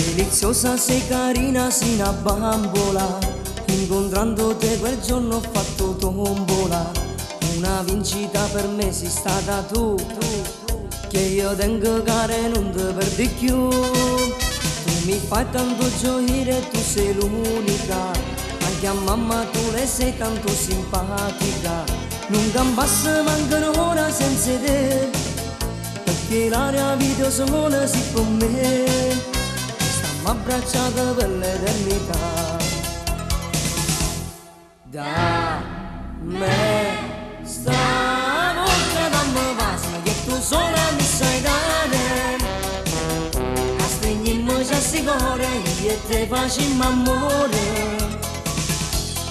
Deliziosa sei carina sino a bambola, incontrando te quel giorno ho fatto tombola. Una vincita per me sei stata tu, che io tengo care non te perdi più. Tu mi fai tanto gioire, tu sei l'unica, anche a mamma tu le sei tanto simpatica. Non campassi manca un'ora senza te, perché l'aria video sola si con me. Abbracciata per l'eternità. Da me stavolta dammi pasma che tu sola mi sai dare. A stringimmo già si cuore io e te facciamo amore.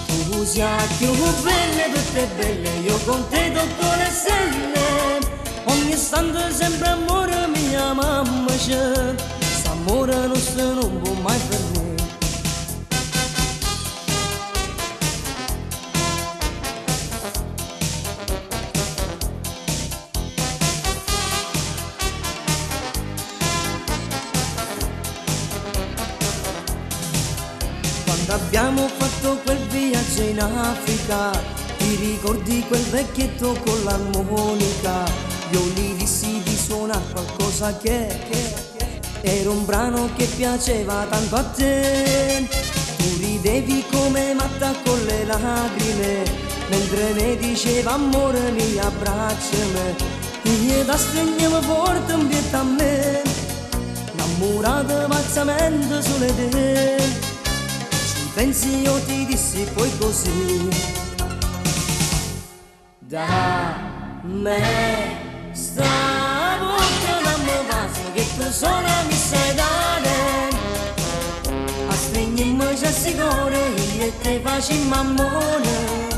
Tu sei più bella, tutte belle, io con te tocco le stelle. Ogni istante sempre amore mia mamma c'è. Amore nostro non può mai fermare. Quando abbiamo fatto quel viaggio in Africa, ti ricordi quel vecchietto con l'armonica? Io gli dissi di suonare qualcosa che era un brano che piaceva tanto a te. Tu ridevi come matta con le lacrime, mentre ne diceva amore mio abbracciami. Io da stringevo forte un pietto a me, innamorato pazzamente solo di te. Ci pensi io ti dissi poi così. Da me stavolta dammi passo che tu sola mi sai dare. A stringimmo già si cuore io e te facciamo amore.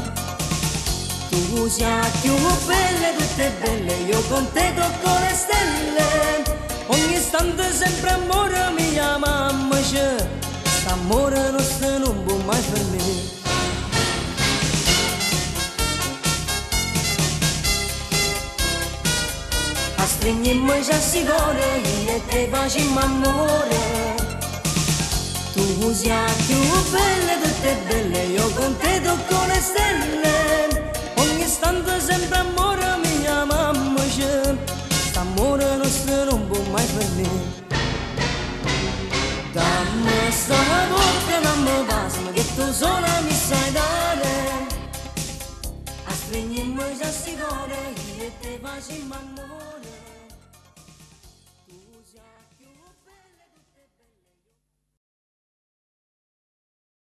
Tu sei più bella, tutte belle, io con te tocco le stelle. Ogni istante sempre amore mia mamma c'è. St'amore nostro non può mai fermare. A stringimmo già si cuore io e te facciamo amore. Tu sei più bella, tutte belle, io con te tocco le stelle. Ogni istante sempre amore mia mamma c'è. St'amore nostro non può mai fermare. Dammi stavolta, dammi pasma che tu sola mi sai dare. A stringimmo già si cuore io e te facciamo amore.